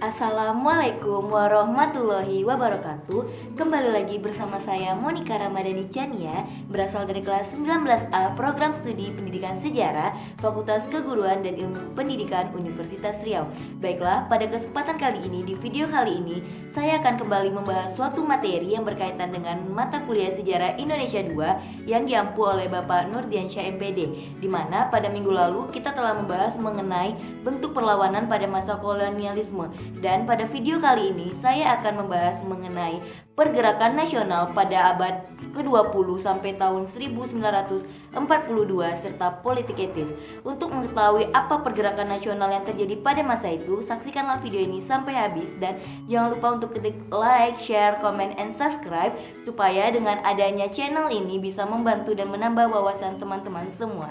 Assalamualaikum warahmatullahi wabarakatuh. Kembali lagi bersama saya Monica Ramadhani Chania, berasal dari kelas 19A Program Studi Pendidikan Sejarah Fakultas Keguruan dan Ilmu Pendidikan Universitas Riau. Baiklah, pada kesempatan kali ini, di video kali ini saya akan kembali membahas suatu materi yang berkaitan dengan mata kuliah Sejarah Indonesia 2 yang diampu oleh Bapak Nurdiansyah MPD, di mana pada minggu lalu kita telah membahas mengenai bentuk perlawanan pada masa kolonialisme. Dan pada video kali ini saya akan membahas mengenai pergerakan nasional pada abad ke-20 sampai tahun 1942 serta politik etis. Untuk mengetahui apa pergerakan nasional yang terjadi pada masa itu, saksikanlah video ini sampai habis dan jangan lupa untuk klik like, share, comment, and subscribe supaya dengan adanya channel ini bisa membantu dan menambah wawasan teman-teman semua.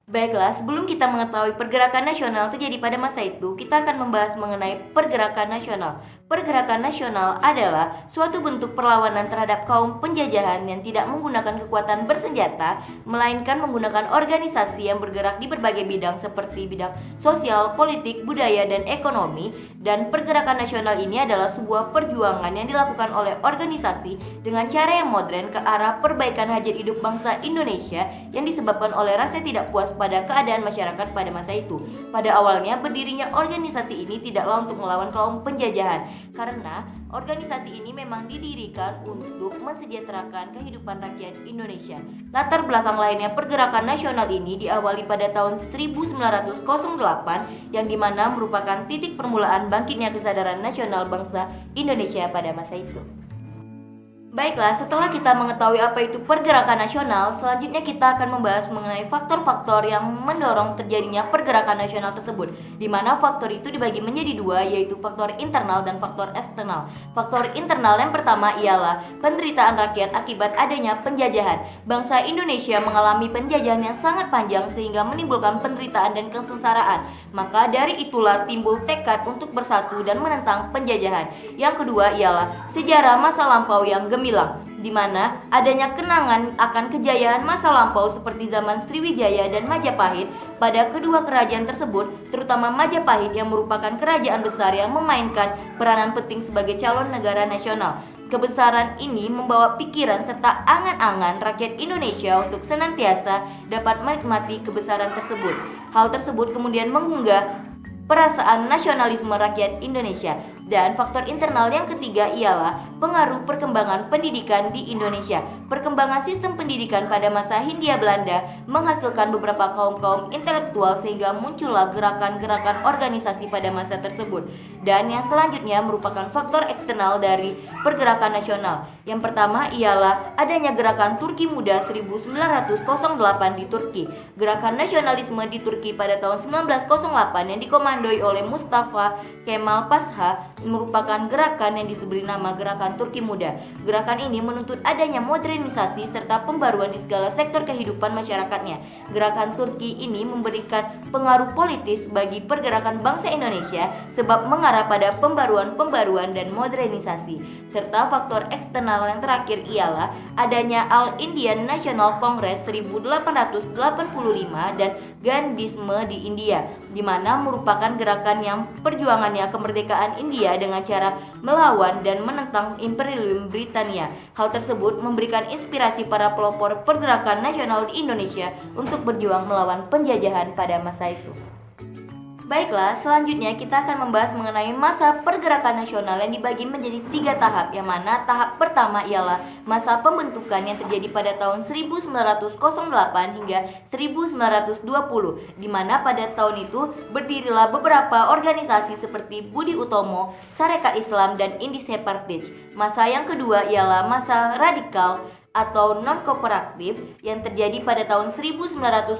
Baiklah, sebelum kita mengetahui pergerakan nasional terjadi pada masa itu, kita akan membahas mengenai pergerakan nasional. Pergerakan nasional adalah suatu bentuk perlawanan terhadap kaum penjajahan yang tidak menggunakan kekuatan bersenjata, melainkan menggunakan organisasi yang bergerak di berbagai bidang seperti bidang sosial, politik, budaya, dan ekonomi. Dan pergerakan nasional ini adalah sebuah perjuangan yang dilakukan oleh organisasi dengan cara yang modern ke arah perbaikan hajat hidup bangsa Indonesia yang disebabkan oleh rasa tidak puas pada keadaan masyarakat pada masa itu. Pada awalnya berdirinya organisasi ini tidaklah untuk melawan kaum penjajahan, karena organisasi ini memang didirikan untuk mensejahterakan kehidupan rakyat Indonesia. Latar belakang lainnya pergerakan nasional ini diawali pada tahun 1908 yang dimana merupakan titik permulaan bangkitnya kesadaran nasional bangsa Indonesia pada masa itu. Baiklah, setelah kita mengetahui apa itu pergerakan nasional, selanjutnya kita akan membahas mengenai faktor-faktor yang mendorong terjadinya pergerakan nasional tersebut, di mana faktor itu dibagi menjadi dua, yaitu faktor internal dan faktor eksternal. Faktor internal yang pertama ialah penderitaan rakyat akibat adanya penjajahan. Bangsa Indonesia mengalami penjajahan yang sangat panjang sehingga menimbulkan penderitaan dan kesengsaraan. Maka dari itulah timbul tekad untuk bersatu dan menentang penjajahan. Yang kedua ialah sejarah masa lampau yang gemilang, di mana adanya kenangan akan kejayaan masa lampau seperti zaman Sriwijaya dan Majapahit. Pada kedua kerajaan tersebut, terutama Majapahit yang merupakan kerajaan besar yang memainkan peranan penting sebagai calon negara nasional. Kebesaran ini membawa pikiran serta angan-angan rakyat Indonesia untuk senantiasa dapat menikmati kebesaran tersebut. Hal tersebut kemudian mengunggah perasaan nasionalisme rakyat Indonesia. Dan faktor internal yang ketiga ialah pengaruh perkembangan pendidikan di Indonesia. Perkembangan sistem pendidikan pada masa Hindia Belanda menghasilkan beberapa kaum-kaum intelektual sehingga muncullah gerakan-gerakan organisasi pada masa tersebut. Dan yang selanjutnya merupakan faktor eksternal dari pergerakan nasional. Yang pertama ialah adanya gerakan Turki Muda 1908 di Turki. Gerakan nasionalisme di Turki pada tahun 1908 yang dikomandoi oleh Mustafa Kemal Pasha merupakan gerakan yang diberi nama Gerakan Turki Muda. Gerakan ini menuntut adanya modernisasi serta pembaruan di segala sektor kehidupan masyarakatnya. Gerakan Turki ini memberikan pengaruh politis bagi pergerakan bangsa Indonesia sebab mengarah pada pembaruan-pembaruan dan modernisasi. Serta faktor eksternal yang terakhir ialah adanya All Indian National Congress 1885 dan Gandhisme di India, di mana merupakan gerakan yang perjuangannya kemerdekaan India dengan cara melawan dan menentang Imperium Britania. Hal tersebut memberikan inspirasi para pelopor pergerakan nasional di Indonesia untuk berjuang melawan penjajahan pada masa itu. Baiklah, selanjutnya kita akan membahas mengenai masa pergerakan nasional yang dibagi menjadi 3 tahap, yang mana tahap pertama ialah masa pembentukan yang terjadi pada tahun 1908 hingga 1920, di mana pada tahun itu berdirilah beberapa organisasi seperti Budi Utomo, Sarekat Islam, dan Indi Separtis. Masa yang kedua ialah masa radikal atau non-kooperatif yang terjadi pada tahun 1920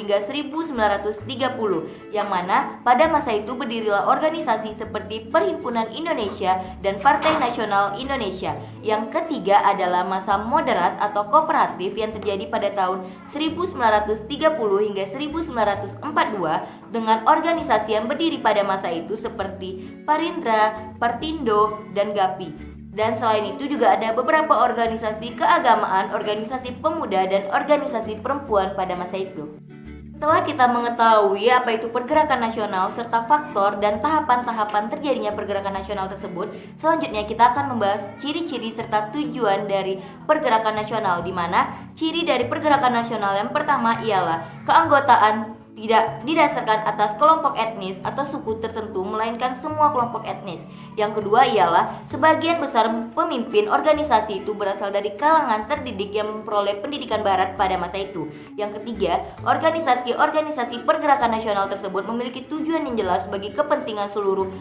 hingga 1930, yang mana pada masa itu berdirilah organisasi seperti Perhimpunan Indonesia dan Partai Nasional Indonesia. Yang ketiga adalah masa moderat atau kooperatif yang terjadi pada tahun 1930 hingga 1942 dengan organisasi yang berdiri pada masa itu seperti Parindra, Partindo, dan GAPI. Dan selain itu juga ada beberapa organisasi keagamaan, organisasi pemuda, dan organisasi perempuan pada masa itu. Setelah kita mengetahui apa itu pergerakan nasional serta faktor dan tahapan-tahapan terjadinya pergerakan nasional tersebut, selanjutnya kita akan membahas ciri-ciri serta tujuan dari pergerakan nasional, di mana ciri dari pergerakan nasional yang pertama ialah keanggotaan tidak didasarkan atas kelompok etnis atau suku tertentu, melainkan semua kelompok etnis. Yang kedua ialah sebagian besar pemimpin organisasi itu berasal dari kalangan terdidik yang memperoleh pendidikan barat pada masa itu. Yang ketiga, organisasi-organisasi pergerakan nasional tersebut memiliki tujuan yang jelas bagi kepentingan seluruh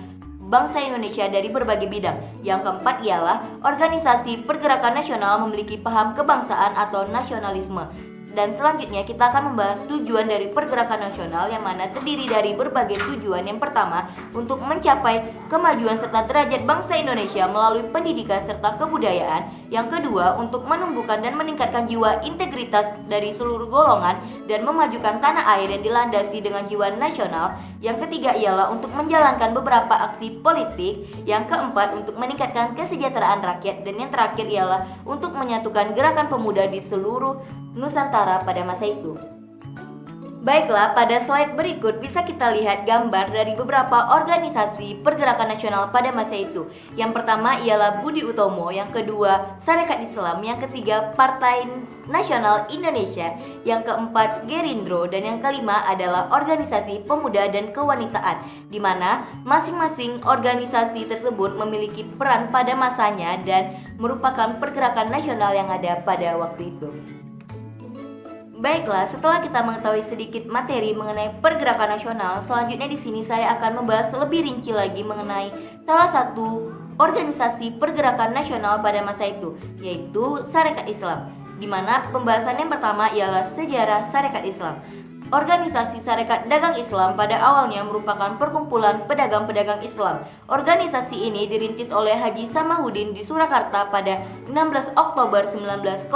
bangsa Indonesia dari berbagai bidang. Yang keempat ialah organisasi pergerakan nasional memiliki paham kebangsaan atau nasionalisme. Dan selanjutnya kita akan membahas tujuan dari pergerakan nasional, yang mana terdiri dari berbagai tujuan. Yang pertama, untuk mencapai kemajuan serta derajat bangsa Indonesia melalui pendidikan serta kebudayaan. Yang kedua, untuk menumbuhkan dan meningkatkan jiwa integritas dari seluruh golongan dan memajukan tanah air yang dilandasi dengan jiwa nasional. Yang ketiga ialah untuk menjalankan beberapa aksi politik. Yang keempat, untuk meningkatkan kesejahteraan rakyat. Dan yang terakhir ialah untuk menyatukan gerakan pemuda di seluruh Nusantara pada masa itu. Baiklah, pada slide berikut bisa kita lihat gambar dari beberapa organisasi pergerakan nasional pada masa itu. Yang pertama ialah Budi Utomo, yang kedua Sarekat Islam, yang ketiga Partai Nasional Indonesia, yang keempat Gerindra, dan yang kelima adalah Organisasi Pemuda dan Kewanitaan, di mana masing-masing organisasi tersebut memiliki peran pada masanya dan merupakan pergerakan nasional yang ada pada waktu itu. Baiklah, setelah kita mengetahui sedikit materi mengenai pergerakan nasional, selanjutnya di sini saya akan membahas lebih rinci lagi mengenai salah satu organisasi pergerakan nasional pada masa itu, yaitu Sarekat Islam. Di mana pembahasan yang pertama ialah sejarah Sarekat Islam. Organisasi Sarekat Dagang Islam pada awalnya merupakan perkumpulan pedagang-pedagang Islam. Organisasi ini dirintis oleh Haji Samahuddin di Surakarta pada 16 Oktober 1905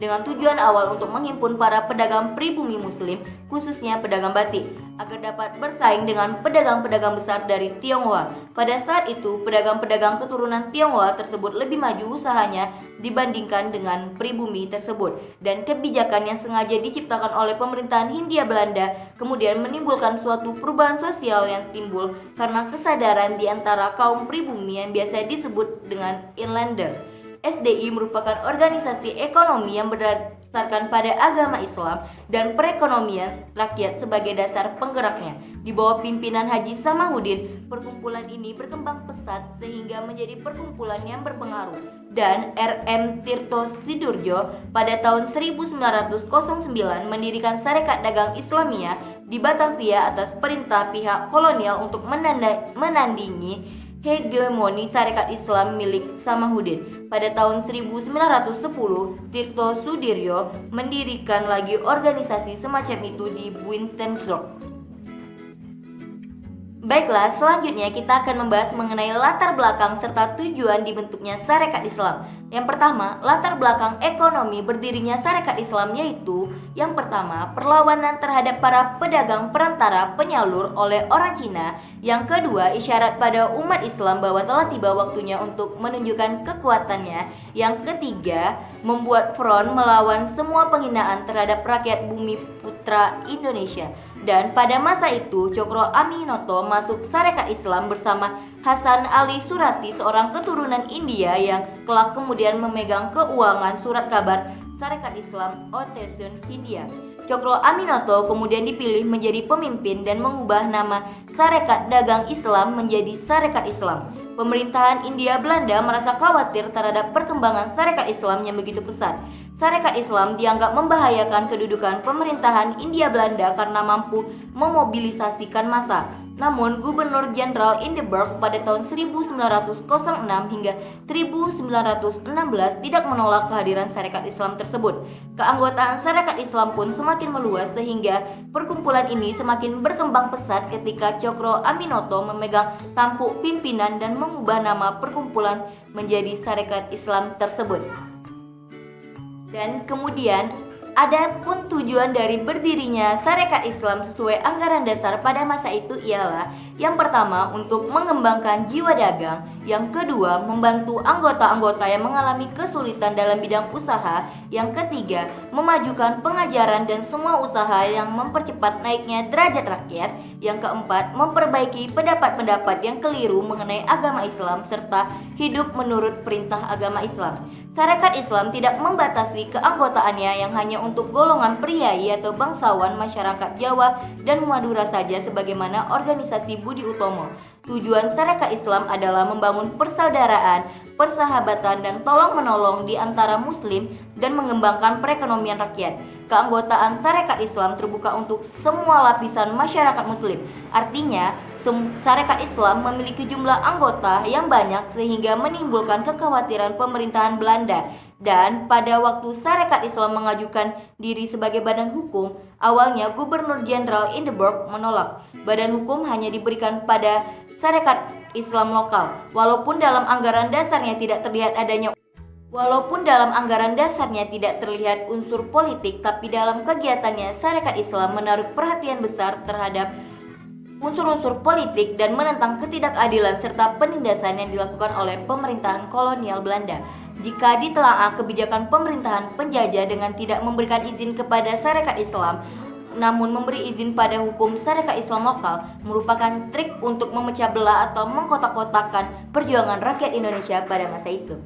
dengan tujuan awal untuk menghimpun para pedagang pribumi muslim, khususnya pedagang batik, agar dapat bersaing dengan pedagang-pedagang besar dari Tionghoa. Pada saat itu, pedagang-pedagang keturunan Tionghoa tersebut lebih maju usahanya dibandingkan dengan pribumi tersebut, dan kebijakan yang sengaja diciptakan oleh pemerintahan Hindia Belanda kemudian menimbulkan suatu perubahan sosial yang timbul karena kesadaran di antara kaum pribumi yang biasa disebut dengan inlander. SDI merupakan organisasi ekonomi yang berdasarkan pada agama Islam dan perekonomian rakyat sebagai dasar penggeraknya. Di bawah pimpinan Haji Samahuddin, perkumpulan ini berkembang pesat sehingga menjadi perkumpulan yang berpengaruh. Dan R.M. Tirto Sidurjo pada tahun 1909 mendirikan Sarekat Dagang Islamiyah di Batavia atas perintah pihak kolonial untuk menandingi hegemoni Sarekat Islam milik Samahuddin. Pada tahun 1910, Tirto Sudiryo mendirikan lagi organisasi semacam itu di Buitenzorg. Baiklah, selanjutnya kita akan membahas mengenai latar belakang serta tujuan dibentuknya Sarekat Islam. Yang pertama, latar belakang ekonomi berdirinya Sarekat Islam yaitu yang pertama, perlawanan terhadap para pedagang perantara penyalur oleh orang Cina. Yang kedua, isyarat pada umat Islam bahwa telah tiba waktunya untuk menunjukkan kekuatannya. Yang ketiga, membuat front melawan semua penghinaan terhadap rakyat bumi putra Indonesia. Dan pada masa itu, Cokro Aminoto masuk Sarekat Islam bersama Hasan Ali Surati, seorang keturunan India yang kelak kemudian memegang keuangan surat kabar Sarekat Islam Otesun Hindia. Cokro Aminoto kemudian dipilih menjadi pemimpin dan mengubah nama Sarekat Dagang Islam menjadi Sarekat Islam. Pemerintahan India Belanda merasa khawatir terhadap perkembangan Sarekat Islam yang begitu pesat. Sarekat Islam dianggap membahayakan kedudukan pemerintahan India Belanda karena mampu memobilisasikan massa. Namun, Gubernur Jenderal Hindenburg pada tahun 1906 hingga 1916 tidak menolak kehadiran Sarekat Islam tersebut. Keanggotaan Sarekat Islam pun semakin meluas sehingga perkumpulan ini semakin berkembang pesat ketika Cokro Aminoto memegang tampuk pimpinan dan mengubah nama perkumpulan menjadi Sarekat Islam tersebut. Dan kemudian Adapun tujuan dari berdirinya Sarekat Islam sesuai anggaran dasar pada masa itu ialah yang pertama untuk mengembangkan jiwa dagang, yang kedua membantu anggota-anggota yang mengalami kesulitan dalam bidang usaha, yang ketiga memajukan pengajaran dan semua usaha yang mempercepat naiknya derajat rakyat, yang keempat memperbaiki pendapat-pendapat yang keliru mengenai agama Islam serta hidup menurut perintah agama Islam. Sarekat Islam tidak membatasi keanggotaannya yang hanya untuk golongan priai atau bangsawan masyarakat Jawa dan Madura saja sebagaimana organisasi Budi Utomo. Tujuan Sarekat Islam adalah membangun persaudaraan, persahabatan dan tolong-menolong di antara muslim dan mengembangkan perekonomian rakyat. Keanggotaan Sarekat Islam terbuka untuk semua lapisan masyarakat muslim. Artinya, Sarekat Islam memiliki jumlah anggota yang banyak sehingga menimbulkan kekhawatiran pemerintahan Belanda. Dan pada waktu Sarekat Islam mengajukan diri sebagai badan hukum, awalnya Gubernur Jenderal Hindenburg menolak. Badan hukum hanya diberikan pada Sarekat Islam lokal. Walaupun dalam anggaran dasarnya tidak terlihat unsur politik, tapi dalam kegiatannya Sarekat Islam menaruh perhatian besar terhadap unsur-unsur politik dan menentang ketidakadilan serta penindasan yang dilakukan oleh pemerintahan kolonial Belanda. Jika ditelaah kebijakan pemerintahan penjajah dengan tidak memberikan izin kepada Sarekat Islam, namun memberi izin pada hukum Sarekat Islam lokal, merupakan trik untuk memecah belah atau mengkotak-kotakan perjuangan rakyat Indonesia pada masa itu.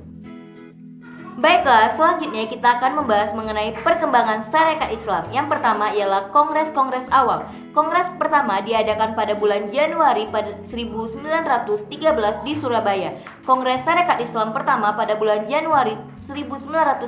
Baiklah, selanjutnya kita akan membahas mengenai perkembangan Sarekat Islam. Yang pertama ialah kongres-kongres awal. Kongres pertama diadakan pada bulan Januari pada 1913 di Surabaya. Kongres Sarekat Islam pertama pada bulan Januari 1913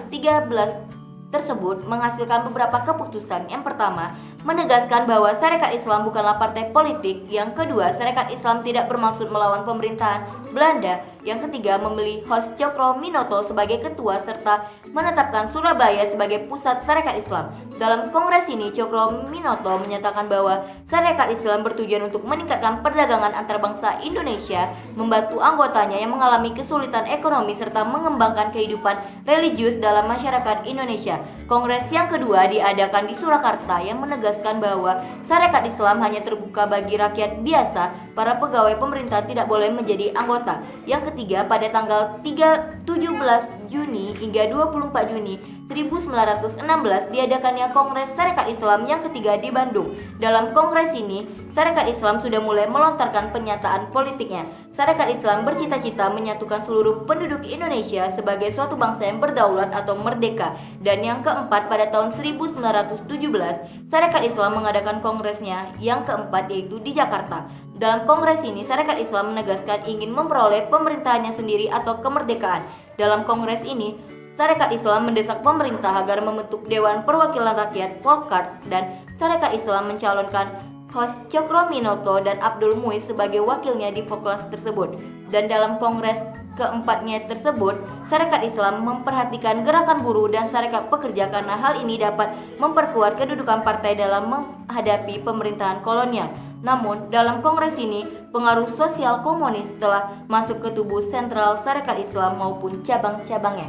tersebut menghasilkan beberapa keputusan. Yang pertama, menegaskan bahwa Sarekat Islam bukanlah partai politik. Yang kedua, Sarekat Islam tidak bermaksud melawan pemerintahan Belanda. Yang ketiga, memilih Hos Cokro-Minoto sebagai ketua serta menetapkan Surabaya sebagai pusat Sarekat Islam. Dalam kongres ini, Cokro-Minoto menyatakan bahwa Sarekat Islam bertujuan untuk meningkatkan perdagangan antar bangsa Indonesia, membantu anggotanya yang mengalami kesulitan ekonomi serta mengembangkan kehidupan religius dalam masyarakat Indonesia. Kongres yang kedua diadakan di Surakarta yang menegaskan bahwa Sarekat Islam hanya terbuka bagi rakyat biasa, para pegawai pemerintah tidak boleh menjadi anggota. Yang ketiga, pada tanggal 17 Juni hingga 24 Juni 1916 diadakannya Kongres Sarekat Islam yang ketiga di Bandung. Dalam kongres ini, Sarekat Islam sudah mulai melontarkan pernyataan politiknya. Sarekat Islam bercita-cita menyatukan seluruh penduduk Indonesia sebagai suatu bangsa yang berdaulat atau merdeka. Dan yang keempat, pada tahun 1917, Sarekat Islam mengadakan kongresnya yang keempat, yaitu di Jakarta. Dalam kongres ini, Sarekat Islam menegaskan ingin memperoleh pemerintahannya sendiri atau kemerdekaan. Dalam kongres ini, Sarekat Islam mendesak pemerintah agar membentuk Dewan Perwakilan Rakyat Volkart, dan Sarekat Islam mencalonkan Hos Cokro-Minoto dan Abdul Muiz sebagai wakilnya di Volkart tersebut. Dan dalam kongres keempatnya tersebut, Sarekat Islam memperhatikan gerakan buruh dan Sarekat Pekerja karena hal ini dapat memperkuat kedudukan partai dalam menghadapi pemerintahan kolonial. Namun, dalam kongres ini, pengaruh sosial komunis telah masuk ke tubuh sentral Sarekat Islam maupun cabang-cabangnya.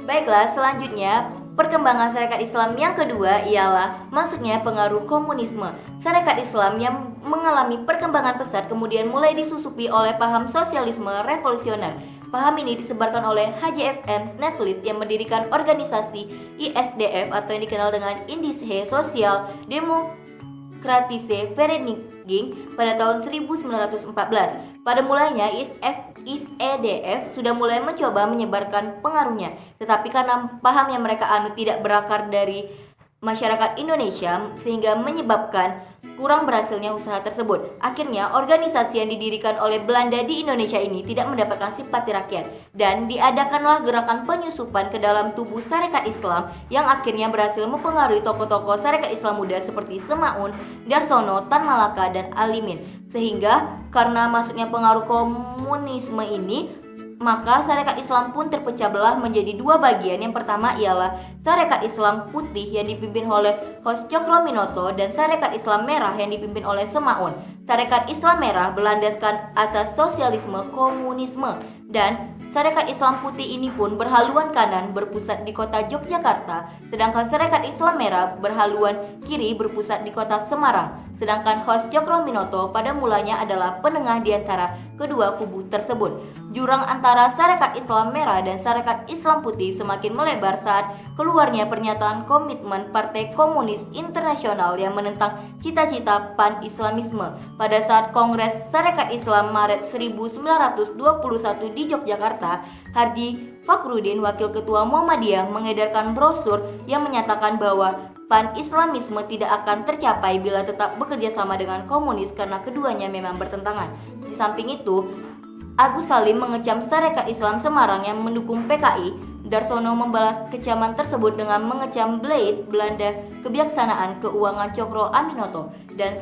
Baiklah, selanjutnya perkembangan Sarekat Islam yang kedua ialah masuknya pengaruh komunisme. Sarekat Islam yang mengalami perkembangan pesat kemudian mulai disusupi oleh paham sosialisme revolusioner. Paham ini disebarkan oleh H.J.F.M. Sneflit yang mendirikan organisasi ISDF atau yang dikenal dengan Indische Sosial Demokratische Vereniging pada tahun 1914. Pada mulanya ISDF sudah mulai mencoba menyebarkan pengaruhnya, tetapi karena paham yang mereka anut tidak berakar dari masyarakat Indonesia sehingga menyebabkan kurang berhasilnya usaha tersebut. Akhirnya organisasi yang didirikan oleh Belanda di Indonesia ini tidak mendapatkan simpati rakyat, dan diadakanlah gerakan penyusupan ke dalam tubuh Sarekat Islam yang akhirnya berhasil mempengaruhi tokoh-tokoh Sarekat Islam muda seperti Semaun, Darsono, Tan Malaka, dan Alimin. Sehingga karena masuknya pengaruh komunisme ini, maka Sarekat Islam pun terpecah belah menjadi dua bagian. Yang pertama ialah Sarekat Islam Putih yang dipimpin oleh Hos Cokro-Minoto dan Sarekat Islam Merah yang dipimpin oleh Semaun. Sarekat Islam Merah berlandaskan asas sosialisme komunisme, dan Sarekat Islam Putih ini pun berhaluan kanan berpusat di kota Yogyakarta, sedangkan Sarekat Islam Merah berhaluan kiri berpusat di kota Semarang. Sedangkan host Cokroaminoto pada mulanya adalah penengah di antara kedua kubu tersebut. Jurang antara Sarekat Islam Merah dan Sarekat Islam Putih semakin melebar saat keluarnya pernyataan komitmen Partai Komunis Internasional yang menentang cita-cita pan-Islamisme. Pada saat Kongres Sarekat Islam Maret 1921 di Yogyakarta, Hardi Fakrudin, Wakil Ketua Muhammadiyah, mengedarkan brosur yang menyatakan bahwa pan-Islamisme tidak akan tercapai bila tetap bekerja sama dengan komunis karena keduanya memang bertentangan. Di samping itu, Agus Salim mengecam Sarekat Islam Semarang yang mendukung PKI. Darsono membalas kecaman tersebut dengan mengecam Belanda kebijaksanaan keuangan Cokroaminoto dan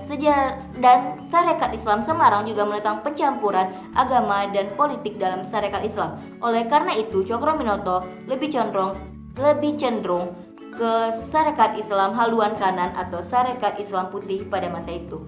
Sarekat Islam Semarang juga menentang pencampuran agama dan politik dalam Sarekat Islam. Oleh karena itu, Cokroaminoto lebih cenderung ke Sarekat Islam haluan kanan atau Sarekat Islam Putih pada masa itu.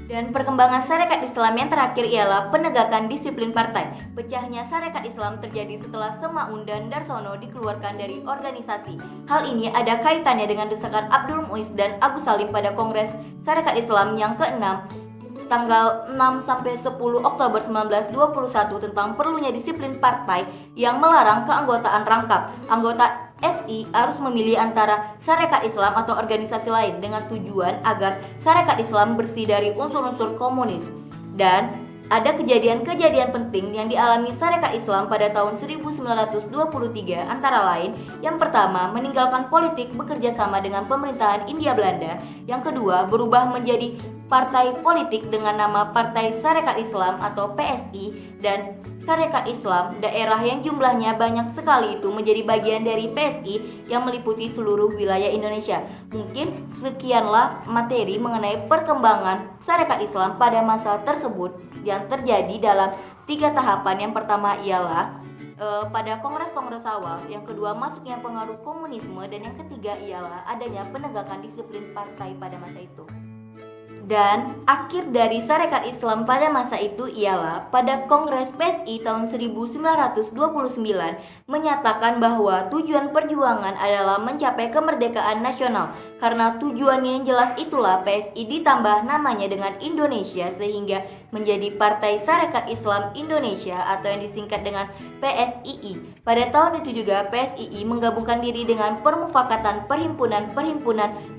Dan perkembangan Sarekat Islam yang terakhir ialah penegakan disiplin partai. Pecahnya Sarekat Islam terjadi setelah Semaun dan Darsono dikeluarkan dari organisasi. Hal ini ada kaitannya dengan desakan Abdul Muiz dan Agus Salim pada Kongres Sarekat Islam yang ke-6 tanggal 6-10 Oktober 1921 tentang perlunya disiplin partai yang melarang keanggotaan rangkap. Anggota SI harus memilih antara Sarekat Islam atau organisasi lain dengan tujuan agar Sarekat Islam bersih dari unsur-unsur komunis. Dan ada kejadian-kejadian penting yang dialami Sarekat Islam pada tahun 1923 antara lain, yang pertama meninggalkan politik bekerja sama dengan pemerintahan Hindia Belanda, yang kedua berubah menjadi partai politik dengan nama Partai Sarekat Islam atau PSI, dan Sarekat Islam daerah yang jumlahnya banyak sekali itu menjadi bagian dari PSI yang meliputi seluruh wilayah Indonesia. Mungkin sekianlah materi mengenai perkembangan Sarekat Islam pada masa tersebut yang terjadi dalam 3 tahapan. Yang pertama ialah pada kongres-kongres awal, yang kedua masuknya pengaruh komunisme, dan yang ketiga ialah adanya penegakan disiplin partai pada masa itu. Dan akhir dari Sarekat Islam pada masa itu ialah pada Kongres PSI tahun 1929 menyatakan bahwa tujuan perjuangan adalah mencapai kemerdekaan nasional. Karena tujuannya yang jelas itulah PSI ditambah namanya dengan Indonesia sehingga menjadi Partai Sarekat Islam Indonesia atau yang disingkat dengan PSII. Pada tahun itu juga PSII menggabungkan diri dengan Permufakatan Perhimpunan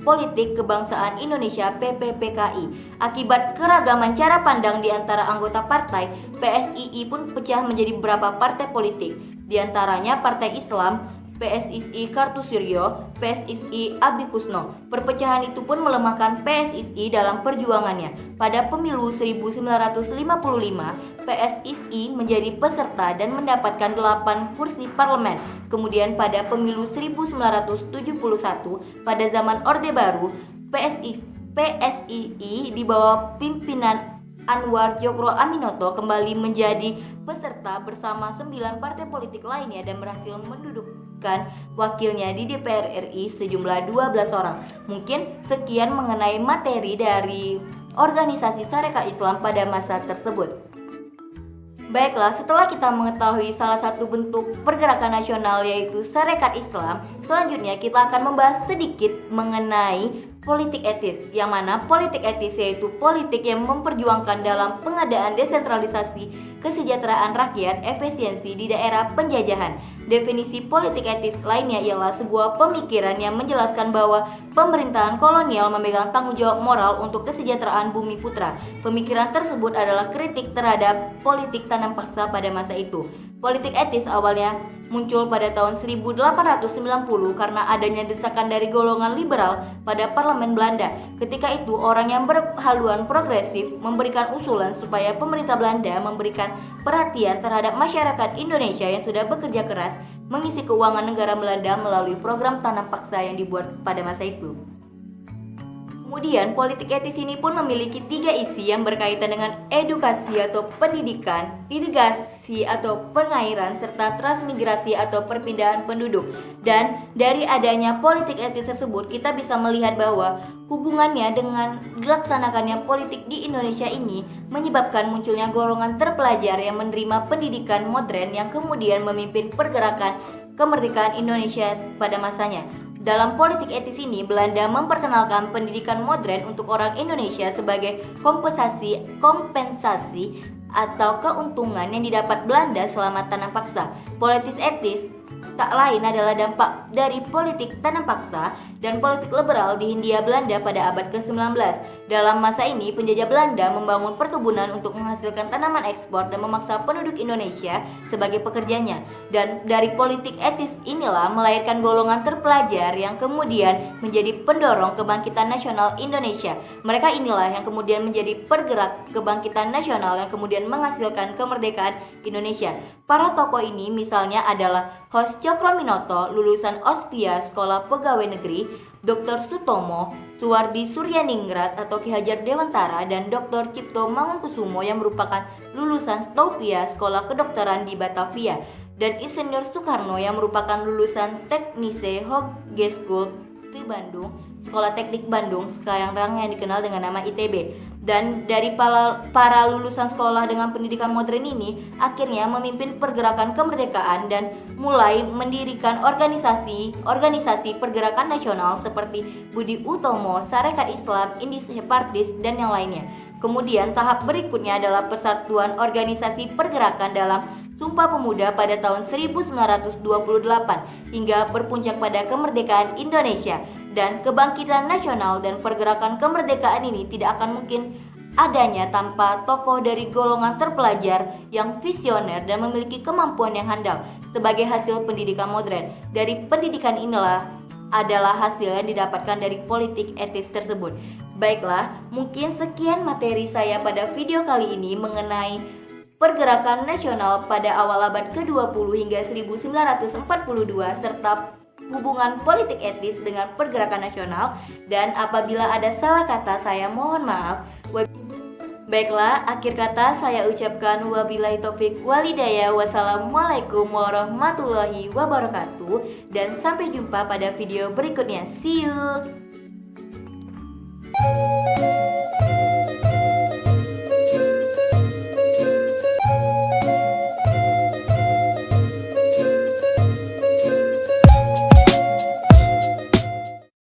Politik Kebangsaan Indonesia (PPPKI). Akibat keragaman cara pandang di antara anggota partai, PSII pun pecah menjadi beberapa partai politik. Di antaranya Partai Islam, PSII Kartosuryo, PSII Abi Kusno. Perpecahan itu pun melemahkan PSII dalam perjuangannya. Pada pemilu 1955, PSII menjadi peserta dan mendapatkan 8 kursi parlemen. Kemudian pada pemilu 1971, pada zaman Orde Baru, PSII di bawah pimpinan Anwar Cokroaminoto kembali menjadi peserta bersama 9 partai politik lainnya dan berhasil mendudukkan wakilnya di DPR RI sejumlah 12 orang. Mungkin sekian mengenai materi dari organisasi Sarekat Islam pada masa tersebut. Baiklah, setelah kita mengetahui salah satu bentuk pergerakan nasional yaitu Sarekat Islam, selanjutnya kita akan membahas sedikit mengenai politik etis, yang mana politik etis yaitu politik yang memperjuangkan dalam pengadaan desentralisasi kesejahteraan rakyat, efisiensi di daerah penjajahan. Definisi politik etis lainnya ialah sebuah pemikiran yang menjelaskan bahwa pemerintahan kolonial memegang tanggung jawab moral untuk kesejahteraan bumi putra. Pemikiran tersebut adalah kritik terhadap politik tanam paksa pada masa itu. Politik etis awalnya muncul pada tahun 1890 karena adanya desakan dari golongan liberal pada parlemen Belanda. Ketika itu orang yang berhaluan progresif memberikan usulan supaya pemerintah Belanda memberikan perhatian terhadap masyarakat Indonesia yang sudah bekerja keras mengisi keuangan negara Belanda melalui program tanam paksa yang dibuat pada masa itu. Kemudian, politik etis ini pun memiliki 3 isi yang berkaitan dengan edukasi atau pendidikan, irigasi atau pengairan, serta transmigrasi atau perpindahan penduduk. Dan dari adanya politik etis tersebut, kita bisa melihat bahwa hubungannya dengan dilaksanakannya politik di Indonesia ini menyebabkan munculnya golongan terpelajar yang menerima pendidikan modern yang kemudian memimpin pergerakan kemerdekaan Indonesia pada masanya. Dalam politik etis ini, Belanda memperkenalkan pendidikan modern untuk orang Indonesia sebagai kompensasi atau keuntungan yang didapat Belanda selama tanam paksa. Politik etis tak lain adalah dampak dari politik tanam paksa dan politik liberal di Hindia Belanda pada abad ke-19. Dalam masa ini, penjajah Belanda membangun perkebunan untuk menghasilkan tanaman ekspor dan memaksa penduduk Indonesia sebagai pekerjanya. Dan dari politik etis inilah melahirkan golongan terpelajar yang kemudian menjadi pendorong kebangkitan nasional Indonesia. Mereka inilah yang kemudian menjadi pergerak kebangkitan nasional yang kemudian menghasilkan kemerdekaan Indonesia. Para tokoh ini misalnya adalah Hos Cokroaminoto, lulusan Ospia Sekolah Pegawai Negeri, Dr. Sutomo, Suwardi Suryaningrat atau Ki Hajar Dewantara, dan Dr. Cipto Mangunkusumo yang merupakan lulusan Stovia Sekolah Kedokteran di Batavia, dan Insinyur Soekarno yang merupakan lulusan Teknise Hogeschool di Bandung, Sekolah Teknik Bandung, sekarang yang dikenal dengan nama ITB. Dan dari para lulusan sekolah dengan pendidikan modern ini akhirnya memimpin pergerakan kemerdekaan dan mulai mendirikan organisasi pergerakan nasional seperti Budi Utomo, Sarekat Islam, Indonesia Partis, dan yang lainnya. Kemudian tahap berikutnya adalah persatuan organisasi pergerakan dalam Sumpah Pemuda pada tahun 1928 hingga berpuncak pada kemerdekaan Indonesia. Dan kebangkitan nasional dan pergerakan kemerdekaan ini tidak akan mungkin adanya tanpa tokoh dari golongan terpelajar yang visioner dan memiliki kemampuan yang handal sebagai hasil pendidikan modern. Dari pendidikan inilah adalah hasil yang didapatkan dari politik etis tersebut. Baiklah, mungkin sekian materi saya pada video kali ini mengenai pergerakan nasional pada awal abad ke-20 hingga 1942 serta hubungan politik etis dengan pergerakan nasional, dan apabila ada salah kata saya mohon maaf. Baiklah, akhir kata saya ucapkan wabillahi taufik walhidayah. Wassalamualaikum warahmatullahi wabarakatuh, dan sampai jumpa pada video berikutnya. See you.